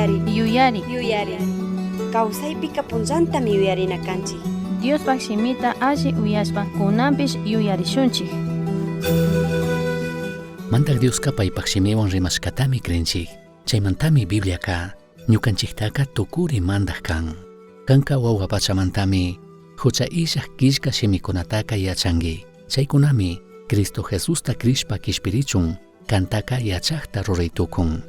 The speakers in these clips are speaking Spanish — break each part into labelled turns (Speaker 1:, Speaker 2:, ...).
Speaker 1: Yuyari. Kawsaypika punllantami yuyarinakanchik.
Speaker 2: Diospak shimita alli uyashpa kunanpish yuyarishunchik.
Speaker 3: Mantak Dioska paypak shimiwan rimashkatami krinchik. Chaymantami Bibliaka ñukanchiktaka tukuri mandak kan. Kanka wawa pachamantami hucha ishak kishka shimikunataka yachangi. Chaykunami Cristo Jesusta krishpa kishpirichun kantaka yachakta ruraytukun.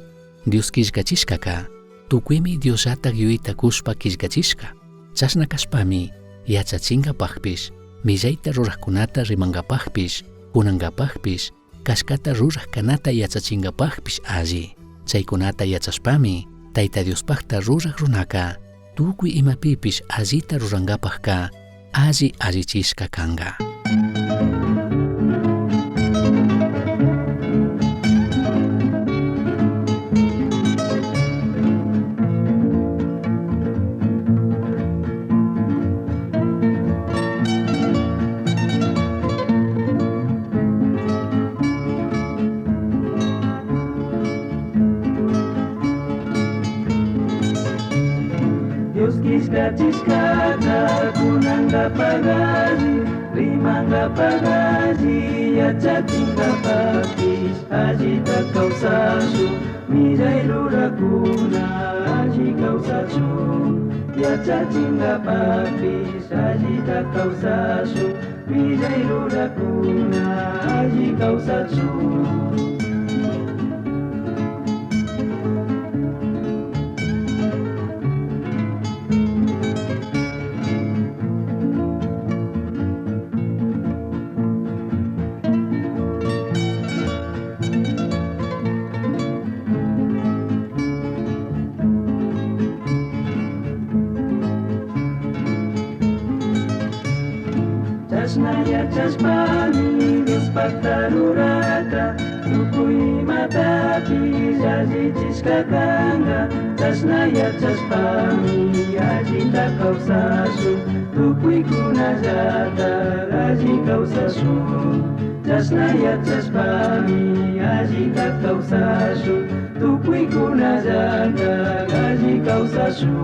Speaker 3: Dios kishkachishkaka tukuymi Diosatak yuyita kushpa kishkachishka. Chashna kashpami yachachingapakpish millayta ruraqkunata rimangapakpish kunangapakpish kashkata ruraq kanata yachachingapakpish alli. Chaykunata yachashpami Tayta Diospakta ruraq runaka tukuy imapipish allita rurangapakka alli allichishka kanga.
Speaker 4: Kishkachishkata kunangapagaji rimangapagaji yachatingapapish allita kawsashu millay rurakuna alli kawsashu yachatingapapish allita kawsashu millay rurakuna alli kawsashu. Chashpani Diospakta rurata tukuy matapish allichishka kanga. Chashnaya chashpami allita kawsashu tukuykunallata alli kawsashu. Chashnaya chashpami allita kawsashu tukuykunallata alli kawsashu.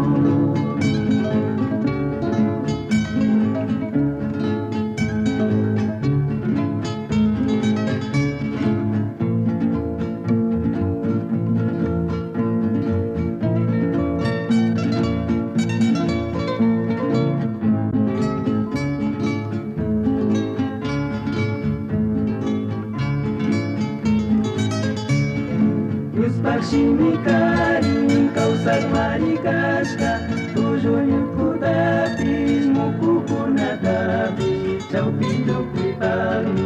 Speaker 4: Shimikari kawsak marikashka tulluyukutapis mukukunatapis chawpi tukuypaqmi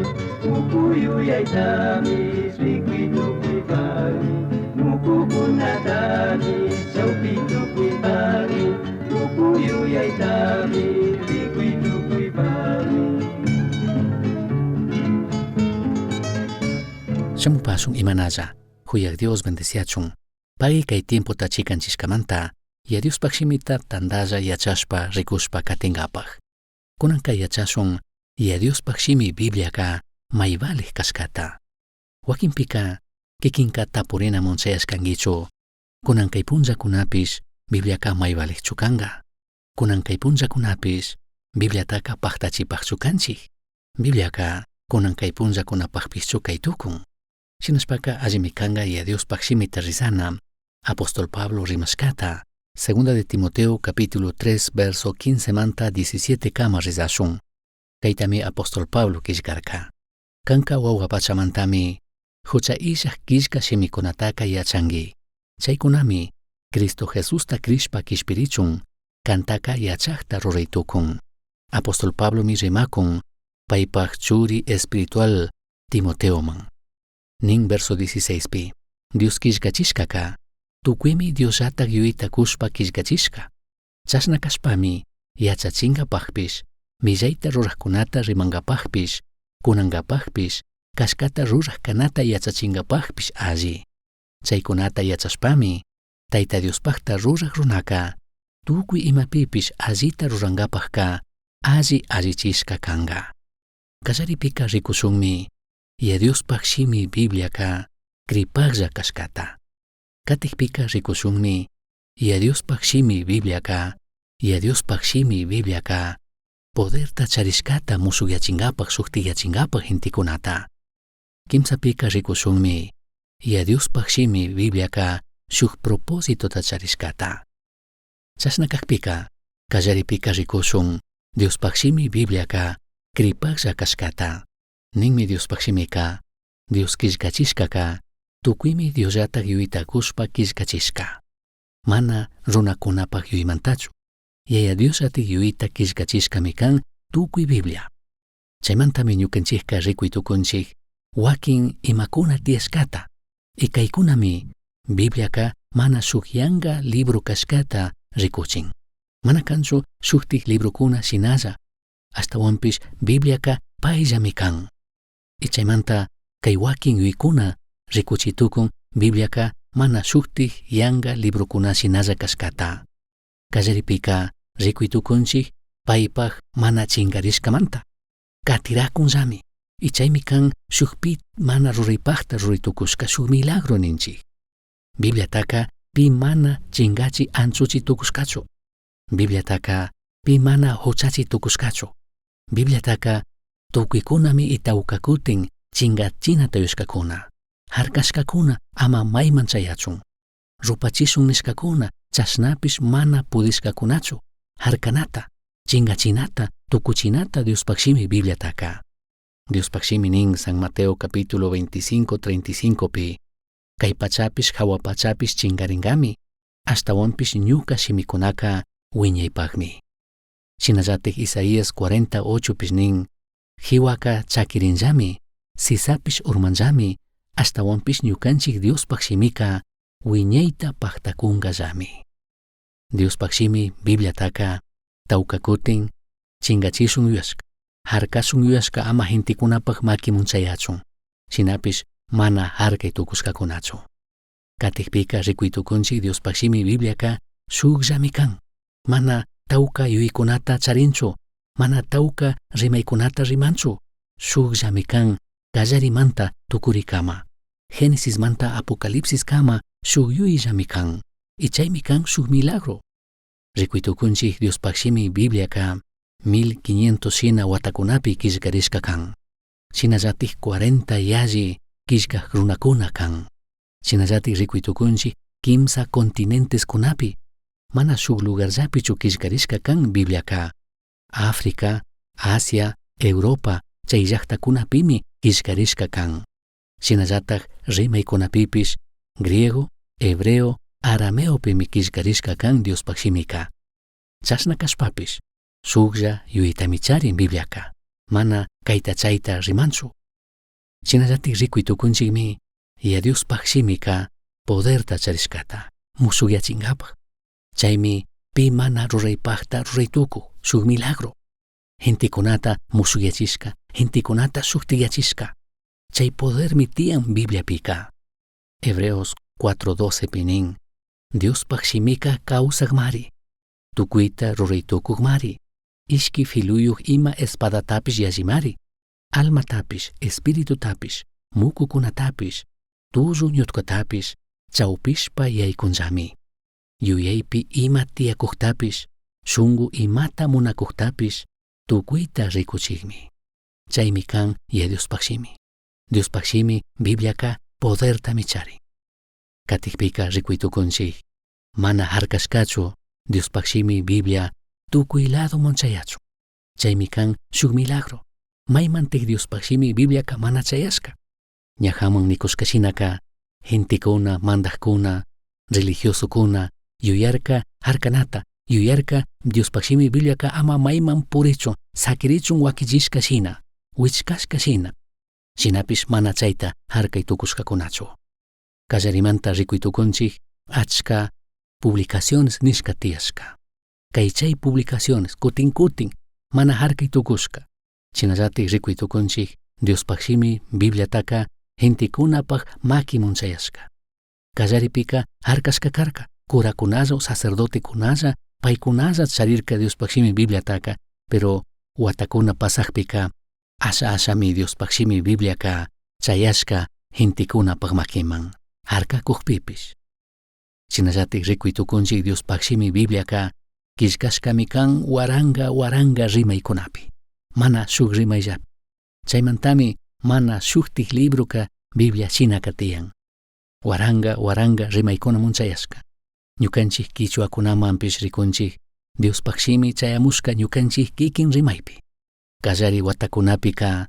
Speaker 4: mukuyuyaytamis rikuytukuypaqmi mukukunatapis chawpi tukuypaqmi mukuyuyaytamis rikuytukuypaqmi.
Speaker 3: Shamupashun imanaza Huyak Dios bendeciachun. Pagi kay tiempo tachikanchishkamanta ya Dios pakshimita tandalla yachashpa rikushpa katingapaj. Kunan kay yachashun ya Dios pakshimi Bibliaka mayvalih kashkata. Wakinpika kikinka tapurina monchayashkangichu. Kunan kay punllakunapish Bibliaka mayvalih chukanga. Kunan kay punllakunapish Bibliataka paktachipaj chukanchik. Bibliaka kunan kay punllakunapajpish chukaytukun. Shinashpaka allimikanga y a Dios pakshimita rizana, Apóstol Pablo rimashkata, segunda de Timoteo capítulo 3 verso 15 manta 17 kama rizashun. Kaitami Apóstol Pablo kishkarka. Kanka wawa pachamantami, hucha ishak kishka shimikunataka yachangi. Chaykunami, Cristo Jesusta krishpa kishpirichun, kantaka yachakta ruraytukun. Apóstol Pablo mi rimakun, paypaj churi espiritual Timoteoman. Nin verso 16pi. Dios kishkachishkaka, tukuymi Diosatak yuyita kushpa kishkachishka. Chashna kashpami, yachachingapakpish, millayta ruraqkunata rimangapakpish, kunangapakpish, kashkata ruraq kanata yachachingapakpish alli. Chaykunata yachashpami, Tayta Diospakta ruraq runaka, tukuy imapipish allita rurangapakka, alli allichishka kanga. Kasaripika rikushunmi, ya Dios pakshimi Bibliaka kripaklla kashkata. Katikpika rikushunmi Yadiuspaq shimi Bibliaka, Yadiuspaq shimi Bibliaka, poderta charishkata musukyachingapaq suktikyachingapaq intikunata. Kimsapika rikusunmi, Yadiuspaq shimi Bibliaka shuk propósitota charishkata. Chasnakaqpika, kallaripika rikusun, Diospaq shimi Bibliaka kripaqlla kashkata. Ninmi Diospaq shimika, Dios killkachishkaka, tukuymi Diosllata yuytakushpa killkachishka. Mana runakunapaq yuymantachu. Yaya Diosllatik yuyta killkachishkami kan tukuy Biblia. Chaymantami ñukanchikka rikuytukunchik wakin imakuna tiyashkata. Ikaykunami Bibliaka mana shuk yanka libro kashkata rikuchin. Mana kanchu shuktik librokuna shinalla. Ashtawanpish Bibliaka payllami kan. Chaymanta kay wakin yuykuna rikuchitukun Bibliaka mana shuktik yanka librokuna shinalla kashkata. Kallaripika rikuytukunchik paypaq mana chinkarishkamanta. Katirakunllami. Chaymi kan shukpi mana ruraypaqta ruraytukushka shuk milagro ninchik. Bibliataka pi mana chinkachi anchuchitukushkachu. Bibliataka pi mana huchachitukushkachu. Bibliataka tukuykunami itawkakutin chinkachina tayushkakuna. Harkashkakuna ama mayman chayachun. Rupachishun nishkakuna chasnapish mana pudishkakunachu. Harkanata, chinkachinata, tukuchinata Diospaq shimi Bibliataka. Diospaq shimi nin San Mateo capítulo 25:35 pi. Kay pachapish hawa pachapish chinkarinkami. Ashtawanpish ñuka shimikunaka wiñaypaqmi. Shinallatik Isaías 48 pish nin. Hiwaka chakirinllami, sisapish urmanllami, ashtawanpish ñukanchik Diospaq shimika wiñayta paqtakunkallami. Diospaq shimi Bibliataka tawkakutin chinkachishun yuyashka. Harkashun yuyashka ama hintikunapaq makimun chayachun. Shinapish mana harkay tukushkakunachu. Katikpika rikuytukunchik Diospaq shimi Bibliaka shukllami kan. Mana tawka yuykunata charinchu. Mana tawka rimaykunata rimanchu. Shukllami kan kallarimanta tukurikama. Genesismanta Apocalipsis kama shuk yuyllami kan. Chaymi kan shuk milagro. Rikuytukunchik Diospaq shimi Bibliaka 1500 shina watakunapi killkarishka kan. Shinallatik 40 yalli killkaq runakuna kan. Shinallatik rikuytukunchik kimsa continentes kunapi. Mana shuk lugarllapichu killkarishka kan Bibliaka. África, Asia, Europa, chay llaqtakunapimi killkarishka kan. Shinallatak rimaykunapipish griego, hebreo, arameopimi killkarishka kan Diospaq shimika. Chasna kashpapish shuklla yuytami charin Bibliaka. Mana kayta chayta rimanchu. Shinallatik rikuytukunchikmi Diospaq shimika poderta charishkata musukyachingapaq. Chaymi pi mana ruraypaqta ruraytuku shuk milagro. Hintikunata musukyachishka, hintikunata shuktiyachishka. Chay podermi tiyan Bibliapika. Hebreos 4:12 pinin. Diospaq shimika kawsaqmari. Tukuyta ruraytukuq mari. Ishki filuyuq ima espadatapish yallimari. Almatapish, espiritutapish, mukukunatapish, tullu ñutkatapish, chawpishpa yaykunllami. Yuyaypi ima tiyakuqtapish, shunqu imata munakuqtapish, tukuyta rikuchikmi. Chaymi kan Diospaq shimi. Diospaq shimi Bibliaka podertami charin. Katikpika rikuytukunchik mana harkashkachu Diospaq shimi Biblia tukuy lado monchayachu. Chaymi kan shuk milagro. Maymantik Diospaq shimi Bibliaka mana chayashka. Ñahaman nikushkashinaka hintikuna, mandaqkuna, religiosukuna yuyarka harkanata, yuyarka Diospaq shimi Bibliaka ama mayman purichu, sakirichun wakillishka shina, wichkashka shina. Shinapish mana chayta harkay tukushkakunachu. Kallarimanta rikuytukunchik achka publicaciones nishka tiyashka. Kay chay publicaciones kutin mana harkay tukushka. Shinallatik rikuytukunchik Diospaq shimi Bibliataka hintikunapaq makimun chayashka. Kallaripika harkashka karka. Kurakunalla, sacerdotekunalla, paykunalla charirka Diospaq shimi Bibliataka, pero watakuna pasaqpika asha-ashami Diospaq shimi Bibliaka chayashka hintikunapaq makiman, harkakuqpipish. Shinallatik rikuytukunchik Diospaq shimi Bibliaka killkashkami kan waranga rimaykunapi, mana shuk rimayllapi. Chaymantami mana shuktik libruka Biblia shinaka tiyan. Waranga rimaykuna munchayashka. Ñukanchik kichwakunamanpish rikunchik Diospaq shimi chayamushka ñukanchik kikin rimaypi. Kallari watakunapika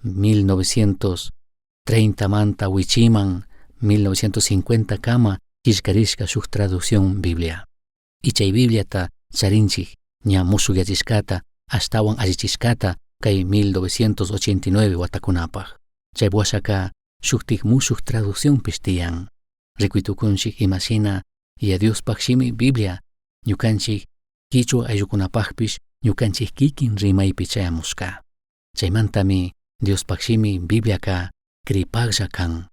Speaker 3: 1930 manta wichiman 1950 kama killkarishka shuk traducción Biblia. Y chay Bibliata charinchik ña musukyachishkata ashtawan allichishkata kay 1989 watakunapaq. Chay washaka shuktik mushuk traducción tiyan. Rikuytukunchik imashina ya Diospaq shimi Biblia ñukanchik kichwa ayllukunapaqpish ñukanchik kikin rimaypi chayamushka. Chaymantami Diospaq shimi Bibliaka kripaqlla kan.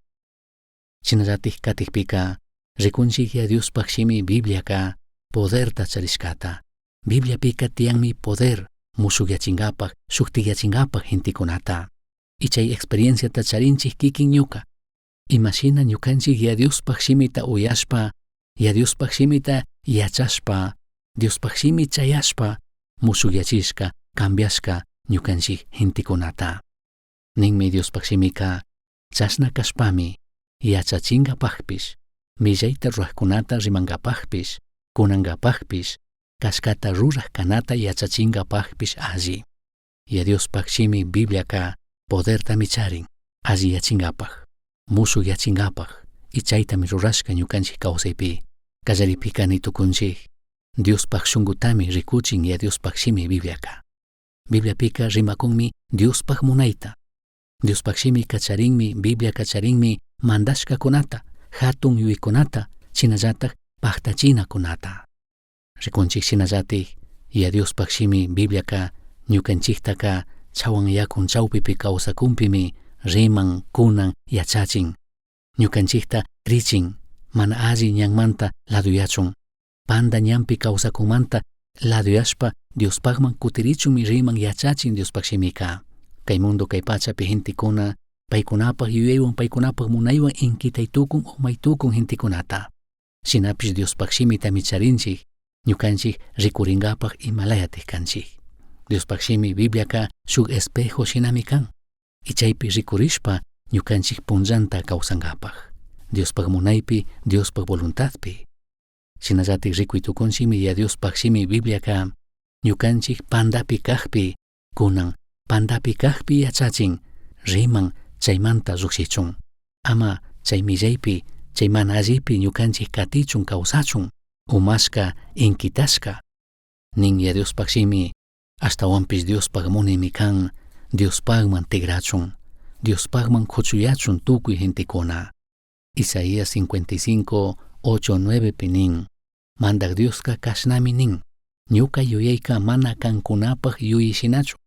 Speaker 3: Shinallatik katikpika rikunchik ya Diospaq shimi Bibliaka poderta charishkata. Bibliapika tiyanmi poder musukyachingapaq shuktikyachingapaq hintikunata. Y chay experienciata charinchik kikin ñuka. Imashina ñukanchik ya Diospaq shimita uyashpa, ya Diospaq shimita yachashpa, Diospaq shimi chayashpa musukyachishka, cambiashka ñukanchik hintikunata. Ninmi Diospaq shimika chashna kashpami yachachingapaqpish, millayta ruraqkunata rimangapaqpish, kunangapaqpish, kashkata ruraq kanata yachachingapaqpish alli. Ya Diospaq shimi Bibliaka podertami charin alliyachingapaq, musukyachingapaq, y chaytami rurashka ñukanchik kawsaypi. Kallaripika nitukunchik Diospaq shunqutami rikuchin ya Diospaq shimi Bibliaka. Bibliapika rimakunmi Diospaq munayta. Diospaq shimi kacharinmi, Biblia kacharinmi mandashkakunata, hatun yuykunata, shinallatak paktachinakunata. Rikunchik shinallatik ya Diospaq shimi Bibliaka ñukanchiktaka chawan yakun chawpipi kawsakunpimi riman, kunan, yachachin. Ñukanchikta krichin, mana alli ñanmanta laduyachun. Panda ñanpi kawsakunmanta laduyashpa Diospaqman kutirichunmi riman yachachin Diospaq shimika. Kay mundo kay pachapi hintikuna paykunapaq yuyaywan paykunapaq munaywan inkitaytukun o maytukun hintikunata. Shinapish Diospaq shimitami charinchik ñukanchik rikuringapaq imalayatik kanchik. Diospaq shimi Bibliaka shuk espejo shinami kan. Y chaypi rikurishpa ñukanchik punllanta kawsangapaq. Diospaq munaypi, Diospaq voluntadpi. Shinallatik rikuytukunchikmi ya Diospaq shimi Bibliaka ñukanchik pandapi kaqpi kunan pandapi kaqpi yachachin riman chaymanta llukshichun. Ama chay millaypi, chay mana allipi ñukanchik katichun kawsachun, umashka inkitashka. Nin ya Diospaq shimi ashtawanpish Diospaq munaymi kan Diospaqman tigrachun, Diospaqman kuchuyachun tukuy hintikuna. Isaías 55, 8, 9 pinin. Mandak Dioska kashnami nin. Ñuka yuyayka mana kankunapaq yuyishinachu.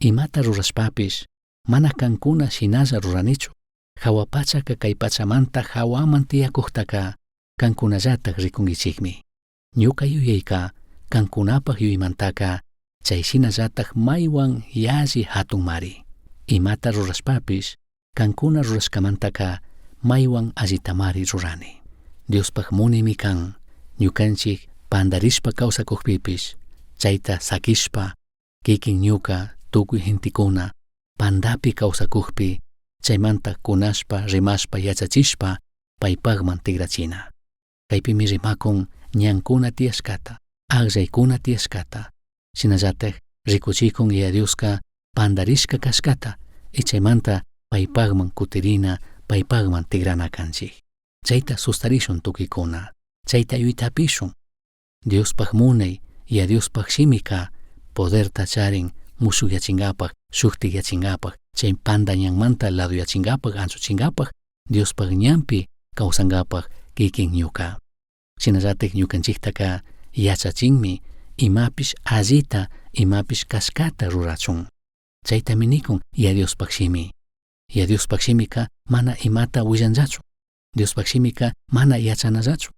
Speaker 3: Imata rurashpapish mana kankuna shinalla ruranichu. Hawapachaka kay pachamanta hawaman tiyakuqtaka kankunallatak rikungichikmi. Ñuka yuyayka kankunapaq yuymantaka chayshinallatak maywan yalli hatunmari. Imata rurashpapish kankuna rurashkamantaka maywan allitamari rurani. Diospaq munaymi kan ñukanchik pandarishpa kawsakuqpipish chayta sakishpa kikin ñuka tukuy hintikuna pandapi kawsakuqpi chaymanta kunashpa rimashpa yachachishpa paypaqman tigrachina. Kaypimi rimakun ñankuna tiyashkata, aqllaykuna tiyashkata. Shinallatak rikuchikun ya Dioska pandarishka kashkata y chaymanta paypaqman kutirina, paypaqman tigrana kanchik. Chayta sustarishun tukuykuna, chayta yuytapishun. Diospaq munay ya Diospaq shimika poderta charin musukyachingapaq, shuktikyachingapaq, chay panda ñanmanta laduyachingapaq, anchuchingapaq, Diospaq ñanpi kawsangapaq kikin ñuka. Shinallatik ñukanchiktaka yachachinmi imapish allita, imapish kashkata rurachun. Chaytami nikun ya Diospaq shimi. Ya Diospaq shimika mana imata willanllachu. Diospaq shimika mana yachanallachu.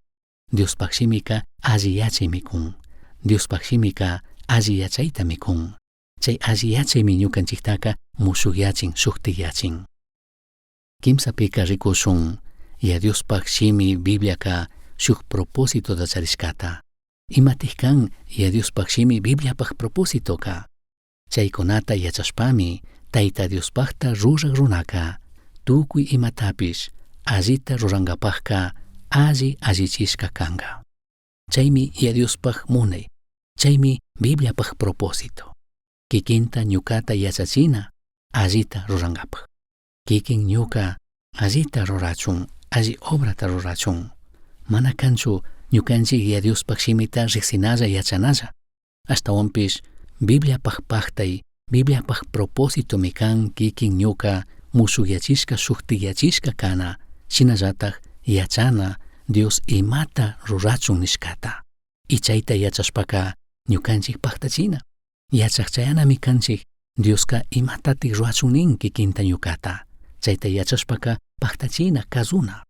Speaker 3: Diospaq shimika alli yachaymi kun. Diospaq shimika alli yachaytami kun. Chay alli yachaymi ñukanchiktaka musukyachin, shuktikyachin. Kimsapika rikushun ya Diospaq shimi Bibliaka shuk propósito da chariskata. Imatihkan ya Diospakshimi Bibliapaj propósito ka. Chaykunata yachashpami Tayta Diospakta rurak runaka tukuy imatapish allita rurangapajka allichishka kanka. Chaymi ya Diospaj munay, chaymi Bibliapaj propósito. Kikinta ñukata yachachina allita rurangapaj. Kikin ñuka allita rurachun, alli obrata rurachun. Mana kanchu ñukanchik ya Diospakshimita riqsinalla yachanalla. Ashtawanpish Bibliapaj paktay, Bibliapaj propósito mi kan kikin ñuka musukyachishka shuktiyachishka kana, shinallataj yachana Dios imata rurachun nishkata. Y chayta yachashpaka ñukanchik paktachina. Yachaqchayana kanchik Dioska imatatik rurachun nin kikinta ñukata. Chayta yachashpaka paktachina kazuna.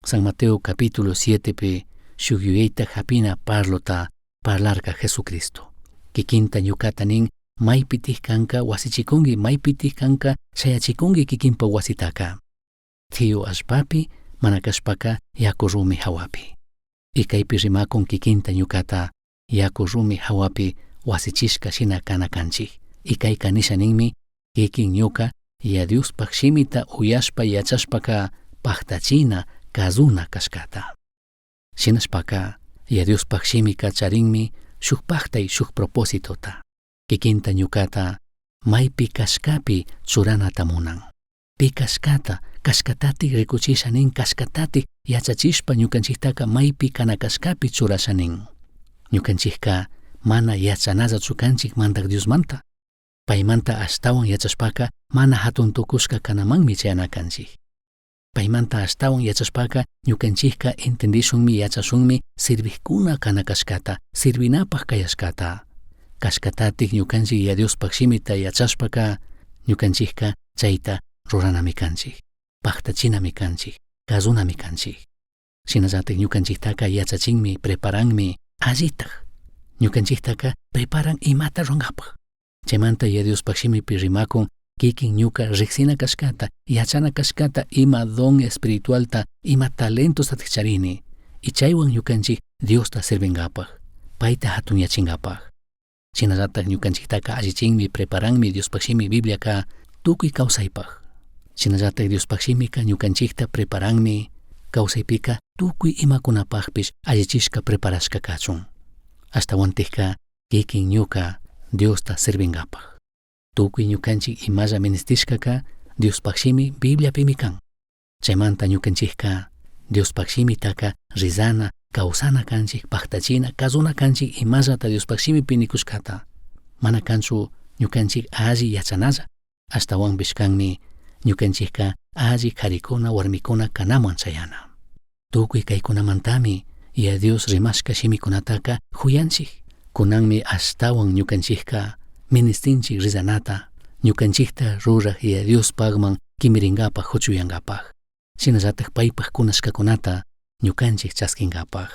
Speaker 3: San Mateo capítulo 7 pe shugyuyayta hapina parlota parlarka Jesucristo. Kikinta ñukata nin maypitih kanka wasichikungi, maypitih kanka shayachikungi kikinpa wasitaka. Thiyo ashpapi manakashpaka yaku rumi hawapi. Ikaypi rimakun kikinta ñukata yaku rumi hawapi wasichishka shina kana kanchik. Ikayka nisha ninmi kikin ñuka ya Diospakshimita uyashpa yachashpaka paktachina kazuna kashkata. Shinashpaka ya Diospakshimika charinmi shuk paktay shuk propósitota. Kikinta ñukata maypi kashkapi churanata munan. Pi kashkata, kashkatatik rikuchisha nin kashkatatik yachachishpa ñukanchiktaka maypi kana kashkapi churasha nin. Ñukanchikka mana yachanalla chukanchik mantak Diosmanta. Paymanta ashtawan yachashpaka mana hatun tukushka kanamanmi chayana kanchik. Paymanta ashtawan yachashpaka ñukanchikka entendishunmi yachashunmi sirvijkuna kana kashkata, sirvinapaj kayashkata. Kashkatatik ñukanchik ya Diospakshimita yachashpaka ñukanchikka chayta ruranami kanchik, paktachinami kanchik, kazunami kanchik. Shinallatik ñukanchiktaka yachachinmi, preparanmi allitaj. Ñukanchiktaka preparan imata ruangapaj. Chaymanta ya Diospakshimipi rimakun kikin ñuka riqsina kashkata, yachana kashkata ima don espiritualta, ima talentosta charini. Y chaywan ñukanchik Diosta sirvingapaj, payta hatun yachingapaj. Shinallatak ñukanchiktaka allichinmi, preparanmi Diospakshimi Bibliaka tukuy kawsaypaj. Shinallatak Diospakshimika ñukanchikta preparanmi kawsaypika tukuy imakunapajpish allichishka preparashka kachun. Ashtawantikka kikin ñuka Diosta sirvingapaj. Tukuy ñukanchik imalla ministishkaka Diospakshimi Bibliapimi kan. Chaymanta ñukanchikka Diospakšimitaka rizana kawsana kanchik paktachina kazuna kanchik imallata Diospakshimipi nikushkata. Mana kanchu ñukanchik alli yachanalla. Ashtawanpish kanmi ñukanchikka alli karikuna warmikuna kanaman chayana. Tukuy kaykunamantami ya Dios rimashka shimikunataka huyanchik. Kunanmi ashtawan ñukanchikka ministinchik rizanata ñukanchikta rurak ya Dios pagman kimiringapaj huchuyangapaj. Shinallatak paypaj kunashkakunata ñukanchik chaskingapaj.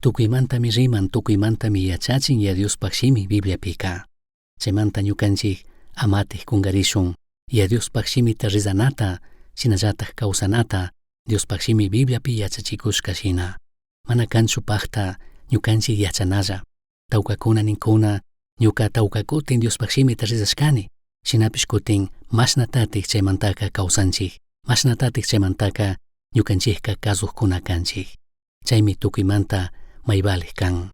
Speaker 3: Tukuymantami riman, tukuymantami yachachin ya Diospakshimi Bibliapika. Chaymanta ñukanchik amatij kungarishun ya Diospakshimita rizanata, shinallatak kawsanata Diospakshimi Bibliapi yachachikushka shina. Mana kanchu pajta ñukanchik yachanalla. Tawkakuna ninkuna ñuka tawkakutin Diospakshimita rizashkani. Shinapish kutin mashnatatik chaymantaka kawsanchik. Mashnatatik chaymantaka ñukanchikka kazukkuna kanchik. Chaymi tukuymanta mayvalej kan.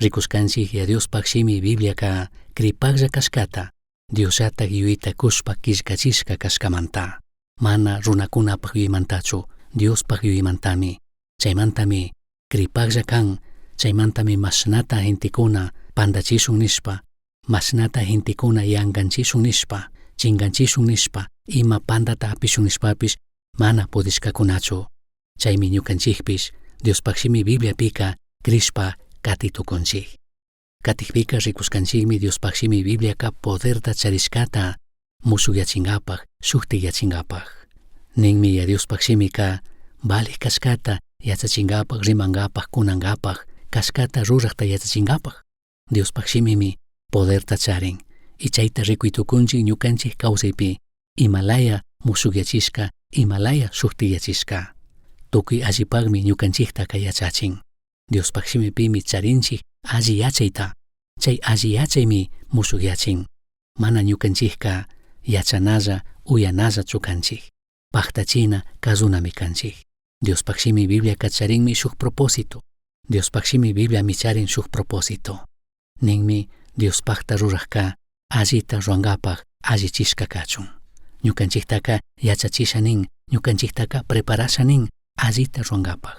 Speaker 3: Rikushkanchik ya Diospakshimi Bibliaka kripaklla kashkata Diosatak yuyita kushpa killkachishka kashkamanta. Mana runakunapaj yuymantachu, Diospaj yuymantami. Chaymantami kripaklla kan, chaymantami mashnata gentikuna pandachishun nishpa, mashnata gentikuna yanganchishun nishpa, chinganchishun nishpa, ima pandata apishun nishpapish mana pudishkakunachu. Chaymi ñukanchikpish Diospakshimi Bibliapika krishpa katitukunchik. Katikpika rikushkanchikmi Diospakshimi Bibliaka poderta charishkata musukyachingapaj, shuktikyachingapaj. Ninmi ya Diospakshimika valij kashkata yachachingapaj, rimangapaj, kunangapaj, kashkata rurakta yachachingapaj. Diospakshimimi poderta charin. Y chayta rikuytukunchik ñukanchik kawsaypi Himalaya musukyachishka, Himalaya shuktikyachishka. Tukuy allipaqmi ñukanchikta yachachin. Diospaq simipimi charinchik alli yachayta. Chay alli yachaymi musukyachin. Mana ñukanchikka yachanalla uyanalla chukanchik. Paktachina kazunami kanchik. Diospaq simi Biblia kacharinmi shuk propósito. Diospaq simi Biblia micharin shuk propósito. Ninmi Diospaqta ruraqka allita ruangapaq allichishka kachun. Ñukanchiktaka yachachisha nin, ñukanchiktaka preparasha nin allita ruangapaq.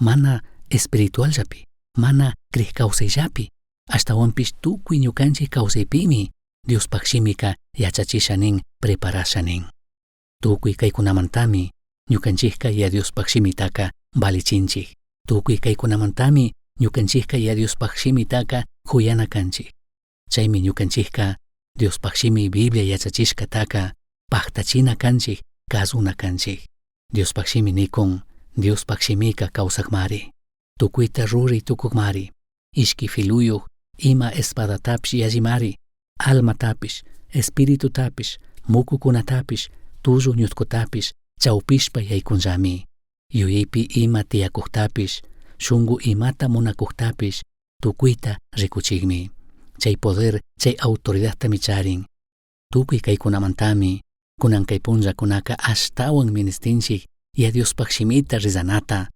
Speaker 3: Mana espirituallapi, mana kriq kawsayllapi, ashtawanpish tukuy ñukanchik kawsaypimi Diospaq simika yachachisha nin, preparasha nin. Tukuy kaykunamantami ñukanchikka ya Diospaq simitaka valichinchik. Tukuy kaykunamantami ñukanchikka ya Diospaq simitaka huyana kanchik. Chaymi ñukanchikka Diospaq simi Biblia yachachishkataka paktachina kanchik, kazuna kanchik. Diospaq simi nikun, Diospaq simika kawsaqmari. Tukuyta ruri tukukmari. Ishki filuyuq ima espadatapish yallimari. Almatapish, espiritutapish, mukukunatapish, tullu ñutkutapish chawpishpa yaykunllami. Yuyaypi ima tiyakuqtapish, shungu imata munakuqtapish tukuyta rikuchikmi. Chay poder, chay autoridadta micharin. Tukuy kaykunamantami kunan kay punllakunaka ashtawan ministinchik ya Diospaq simita rizanata.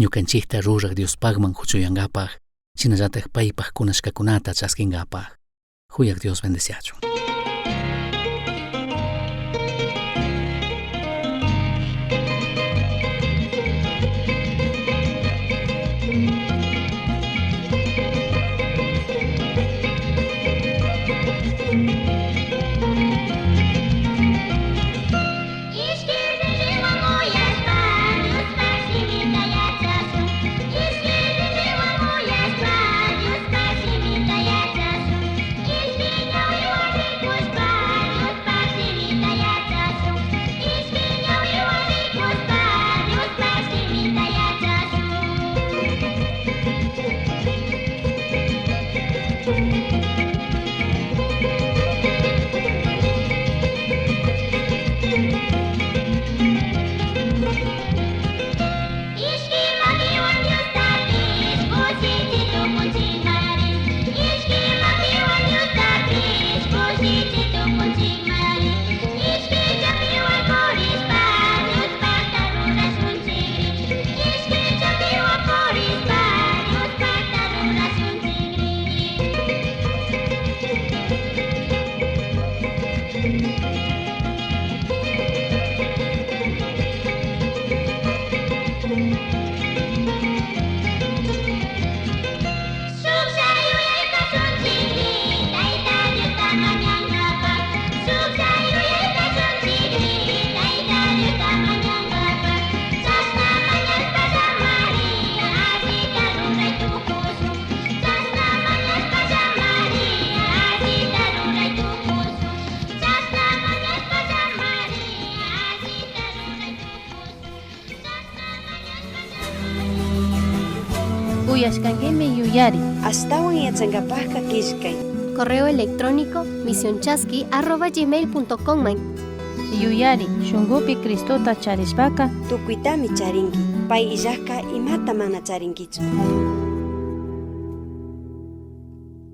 Speaker 3: Ñukanchikta ruraq Diospaqman huchuyanqapaq, chinallatak paypaq kunashkakunata chaskinqapaq. Huyaq Dios bendeciachun.
Speaker 2: Uyashkankimi yuyari.
Speaker 1: Astawan yachanqapaqqa qillqay.
Speaker 5: Correo electrónico misionchasqui@gmail.com.
Speaker 2: Yuyari, shungupi Cristota charishpaka
Speaker 1: Tukuytami charinki. Pay illaqqa imata mana charinkichu.